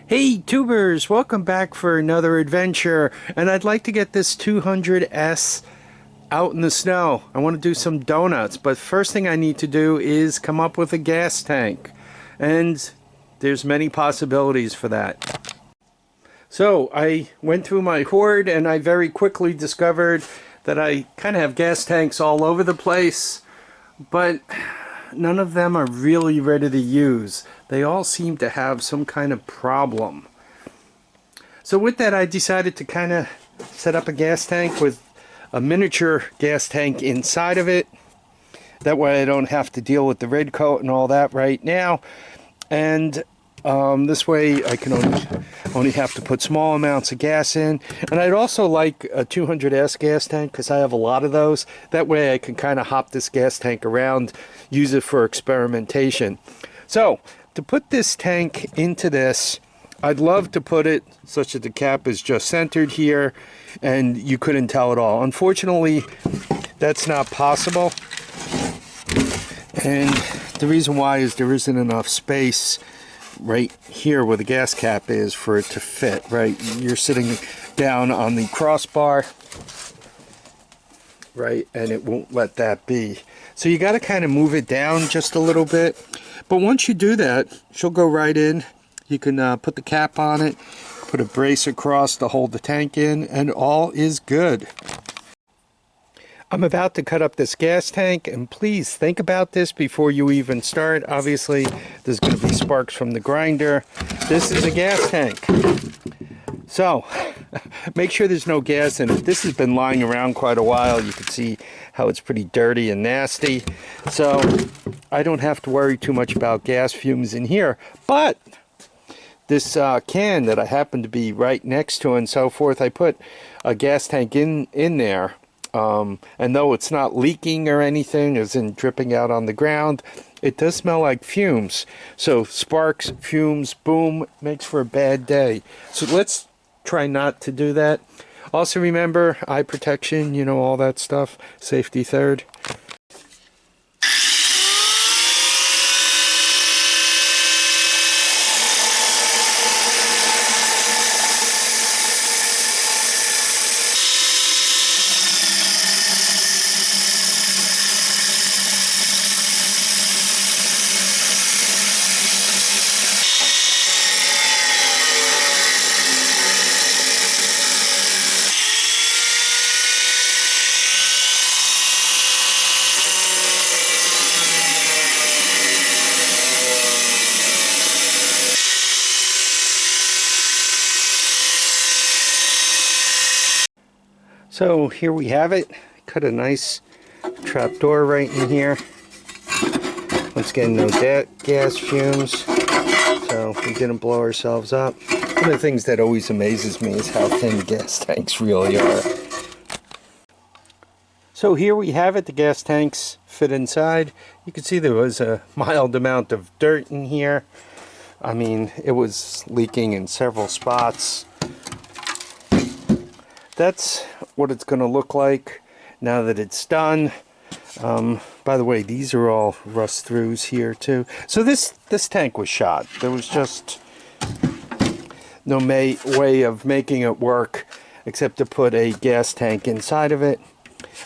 Hey tubers, welcome back for another adventure, and I'd like to get this 200S out in the snow. I want to do some donuts, but first thing I need to do is come up with a gas tank, and there's many possibilities for that. So I went through my hoard and I very quickly discovered that I kind of have gas tanks all over the place, but none of them are really ready to use. They all seem to have some kind of problem. So with that, I decided to kind of set up a gas tank with a miniature gas tank inside of it. That way I don't have to deal with the red coat and all that right now. And this way I can only have to put small amounts of gas in. And I'd also like a 200S gas tank because I have a lot of those. That way I can kind of hop this gas tank around, use it for experimentation. So to put this tank into this, I'd love to put it such that the cap is just centered here and you couldn't tell at all. Unfortunately, that's not possible. And the reason why is there isn't enough space right here where the gas cap is for it to fit, right? You're sitting down on the crossbar, right? And it won't let that be. So you got to kind of move it down just a little bit. But once you do that, she'll go right in. You can put the cap on it, put a brace across to hold the tank in, and all is good. I'm about to cut up this gas tank, and please think about this before you even start. Obviously, there's going to be sparks from the grinder. This is a gas tank. So, make sure there's no gas in it. This has been lying around quite a while. You can see how it's pretty dirty and nasty. So, I don't have to worry too much about gas fumes in here. But this can that I happen to be right next to and so forth, I put a gas tank in there. And though it's not leaking or anything, as in dripping out on the ground, it does smell like fumes. So sparks, fumes, boom, makes for a bad day. So let's try not to do that. Also remember, eye protection, you know, all that stuff. Safety third. So here we have it. Cut a nice trap door right in here. Once again, no gas fumes, so we didn't blow ourselves up. One of the things that always amazes me is how thin gas tanks really are. So here we have it. The gas tanks fit inside. You can see there was a mild amount of dirt in here. I mean, it was leaking in several spots. That's what it's going to look like now that it's done. By the way, these are all rust throughs here too. So this tank was shot. There was just no way of making it work except to put a gas tank inside of it.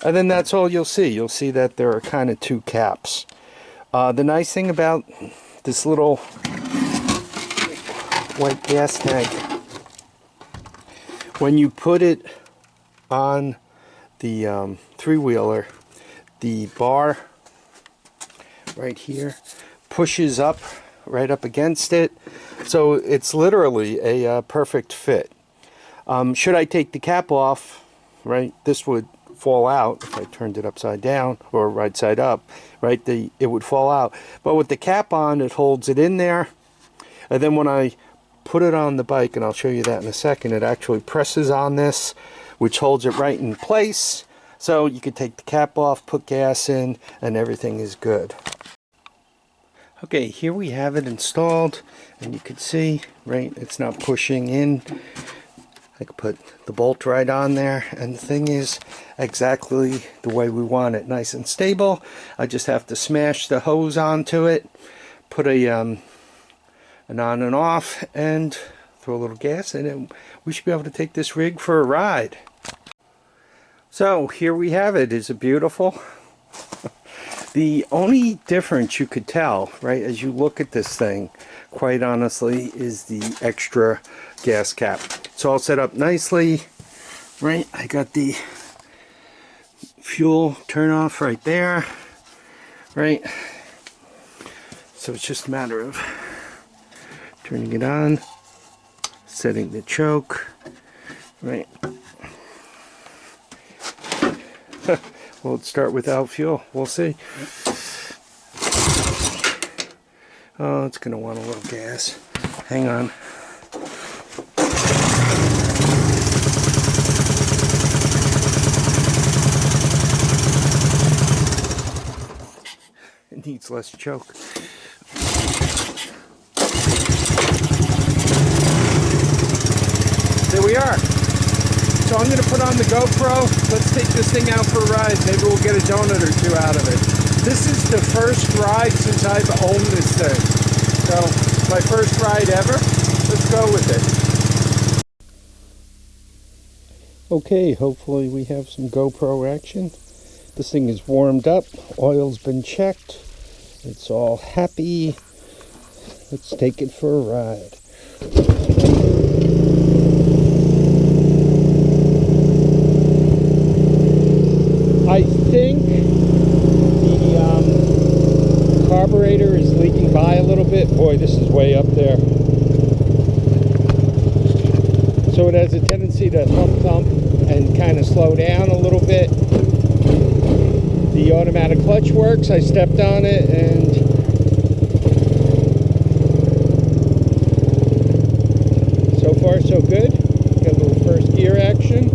And then that's all you'll see. You'll see that there are kind of two caps. The nice thing about this little white gas tank, when you put it on the three-wheeler, the bar right here pushes up right up against it, so it's literally a perfect fit. Should I take the cap off, right, this would fall out. If I turned it upside down or right side up, right, it would fall out. But with the cap on, it holds it in there, and then when I put it on the bike, and I'll show you that in a second, it actually presses on this, which holds it right in place. So you can take the cap off, put gas in, and everything is good. Okay, here we have it installed, and you can see, right, it's not pushing in. I could put the bolt right on there, and the thing is exactly the way we want it, nice and stable. I just have to smash the hose onto it, put a an on and off, and throw a little gas in it. We should be able to take this rig for a ride. So here we have it. Is it beautiful? The only difference you could tell, right, as you look at this thing, quite honestly, is the extra gas cap. It's all set up nicely, right? I got the fuel turn off right there, right? So it's just a matter of turning it on, setting the choke, right? We'll start without fuel. We'll see. Oh, it's going to want a little gas. Hang on. It needs less choke. There we are. So I'm going to put on the GoPro. Let's take this thing out for a ride. Maybe we'll get a donut or two out of it. This is the first ride since I've owned this thing. So, my first ride ever. Let's go with it. Okay, hopefully we have some GoPro action. This thing is warmed up. Oil's been checked. It's all happy. Let's take it for a ride. I think the carburetor is leaking by a little bit. Boy, this is way up there. So it has a tendency to thump and kind of slow down a little bit. The automatic clutch works. I stepped on it and so far so good. Got a little first gear action.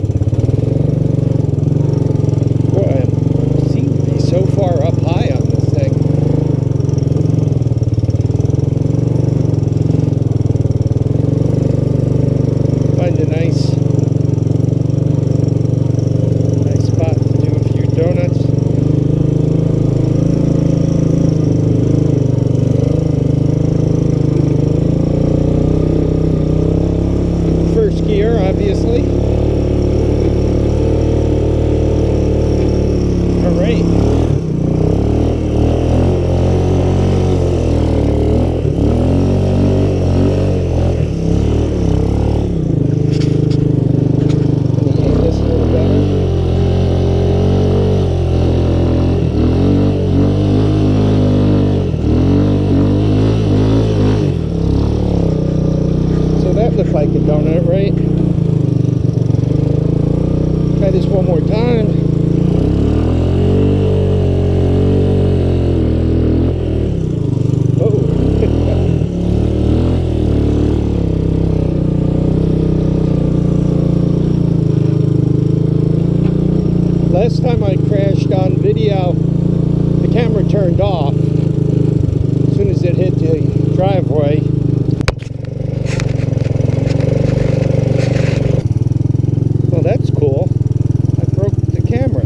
So far up high on this thing. Find a nice spot to do a few donuts. First gear, obviously. All right. Like a donut, right? Try this one more time. Oh. Last time I crashed on video, the camera turned off as soon as it hit the driveway. That's cool. I broke the camera.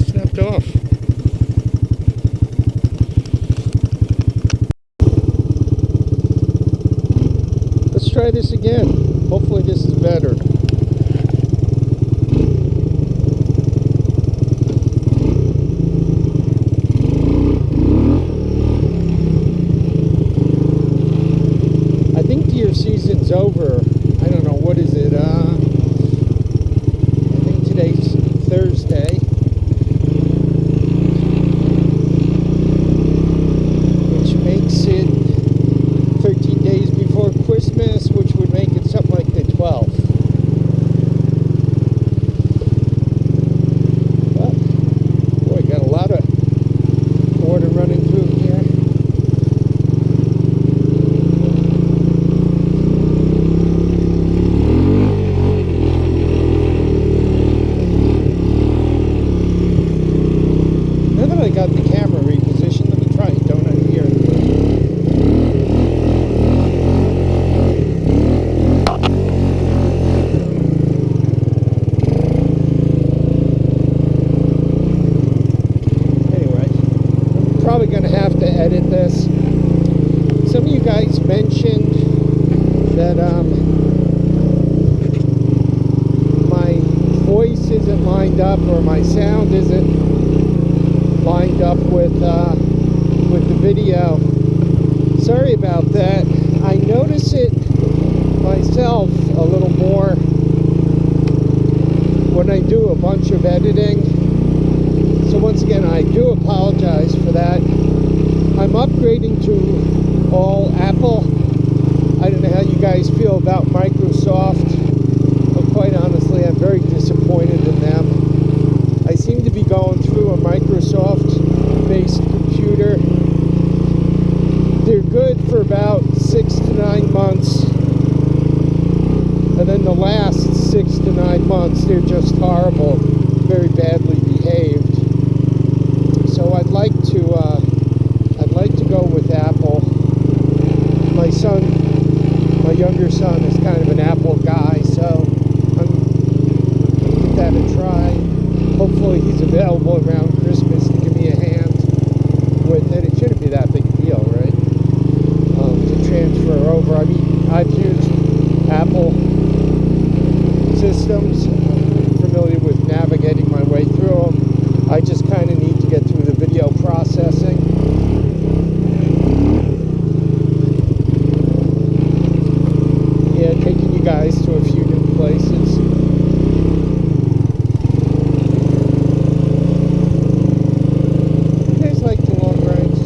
Snapped off. Let's try this again. Hopefully this is better. I think deer season's over. I don't know, what is it, I think today's Thursday, which makes it 13 days before Christmas, which would make it something like the 12th. But, boy, got a lot of water running through here. or my sound isn't lined up with the video. Sorry about that. I notice it myself a little more when I do a bunch of editing. So once again, I do apologize for that. I'm upgrading to all Apple. I don't know how you guys feel about Microsoft, but quite honestly, I'm very disappointed in them. I seem to be going through a Microsoft-based computer. They're good for about 6 to 9 months, and then the last 6 to 9 months, they're just horrible, very badly behaved. So I'd like to go with Apple. My younger son is kind of an Apple guy, so I'm give that a try. Hopefully he's available around Christmas to give me a hand with it. It shouldn't be that big a deal, right? To transfer over. I mean, I've used Apple systems. I'm familiar with navigating my way through them. I just kind of need to get through the video processing. Yeah, taking you guys to a few new places. You guys like the long rides?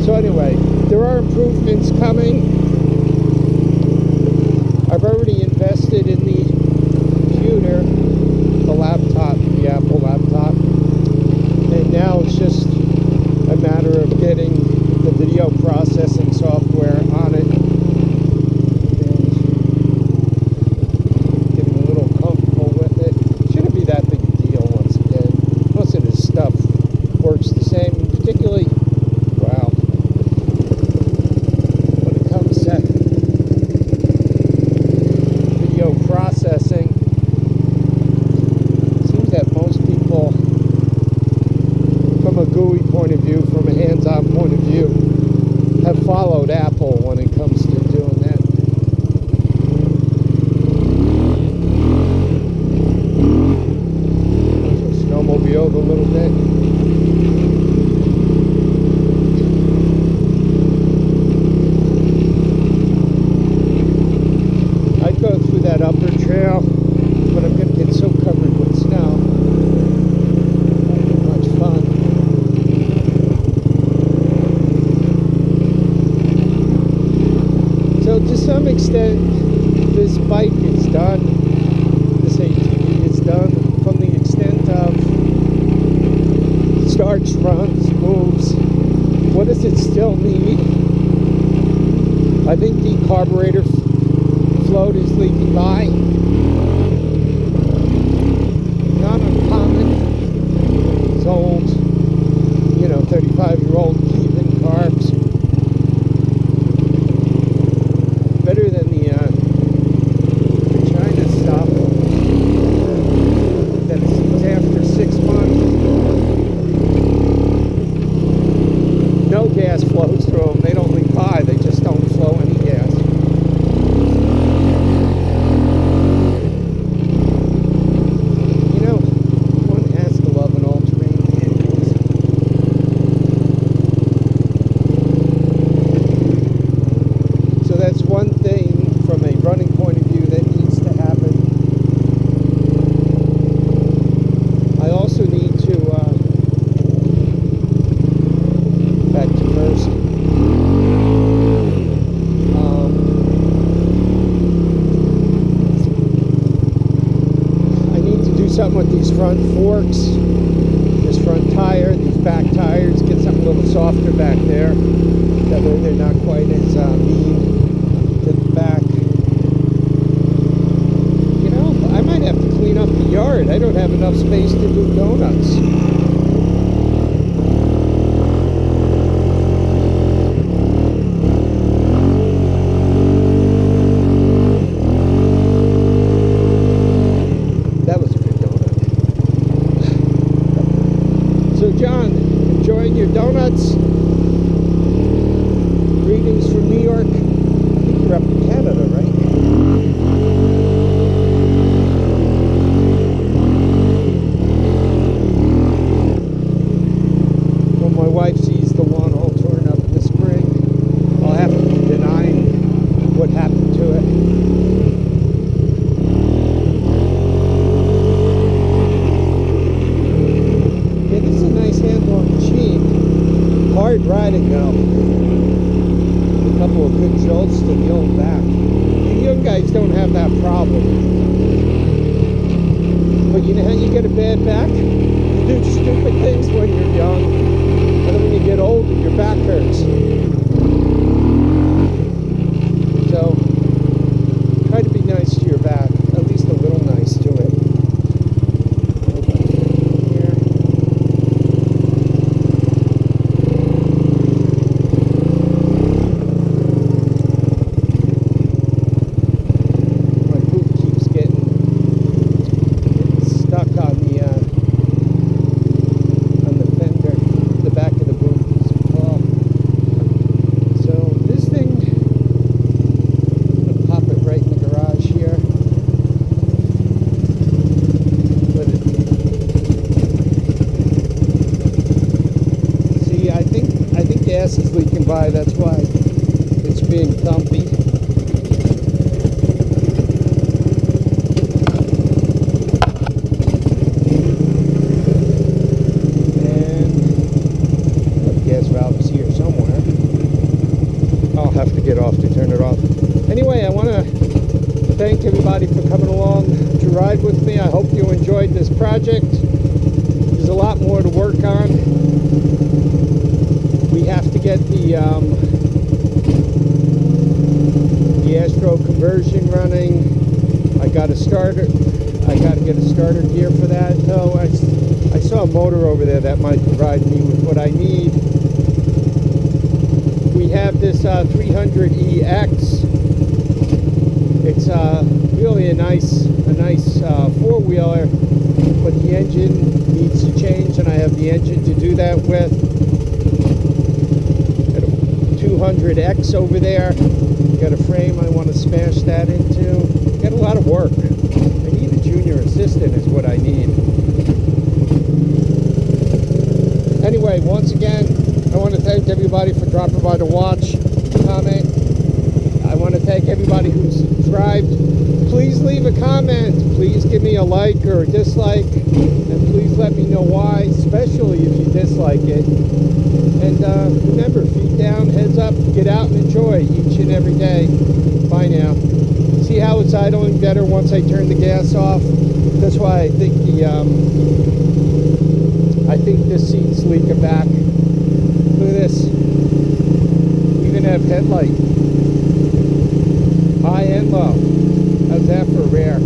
So anyway, there are improvements coming. I've already invested in the computer, the laptop, the Apple laptop, and now it's just a matter of getting the video processing software on it and getting a little comfortable with it. It shouldn't be that big a deal once again. Most of this stuff works the same, particularly, wow, when it comes to video processing. It seems that most people, from a GUI point of view, from a hands-on point of view, have followed Apple when it comes to doing that. So snowmobiled a little bit. I'd go through that upper trail, but I'm going to get so covered with snow. Not much fun. So to some extent, this bike is done. This ATV is done from the extent of starts, runs, moves. What does it still need? I think the carburetor float is leaking by. Not uncommon. It's old, 35-year-old Kevin carbs. Better than the China stuff that seems after 6 months, no gas flows through them. They don't leak by, they just don't flow any gas. One has to love an all-terrain vehicles. So that's one thing from a running point of view that needs to happen. I also need to back to first. I need to do something with these front forks, this front tire, these back tires, get something a little softer back there. That way they're not quite as mean to the back. I might have to clean up the yard. I don't have enough space to do donuts. That was a good donut. So John, enjoying your donuts? Greetings from New York. I think you're up in Canada, right? hard riding though. A couple of good jolts to the old back. You young guys don't have that problem. But you know how you get a bad back? You do stupid things when you're young, and then when you get older, your back hurts. So, try to be nice to your back, at least a little nice to it. Gas is leaking by, that's why it's being thumpy. And the gas valve is here somewhere. I'll have to get off to turn it off. Anyway, I want to thank everybody for coming along to ride with me. I hope you enjoyed this project. There's a lot more to work on. We have to get the Astro conversion running. I got to get a starter gear for that. So I saw a motor over there that might provide me with what I need. We have this 300EX. It's really a nice four-wheeler, but the engine needs to change, and I have the engine to do that with. 200X over there. Got a frame I want to smash that into. Got a lot of work. I need a junior assistant is what I need. Anyway, once again, I want to thank everybody for dropping by to watch, comment. I want to thank everybody who's subscribed. Please leave a comment. Please give me a like or a dislike. And please let me know why, especially if you dislike it. And remember, feet down, heads up, get out and enjoy each and every day. Bye now. See how it's idling better once I turn the gas off? That's why I think this seat's leaking back. Look at this. We even have headlight. High and low. How's that for rare?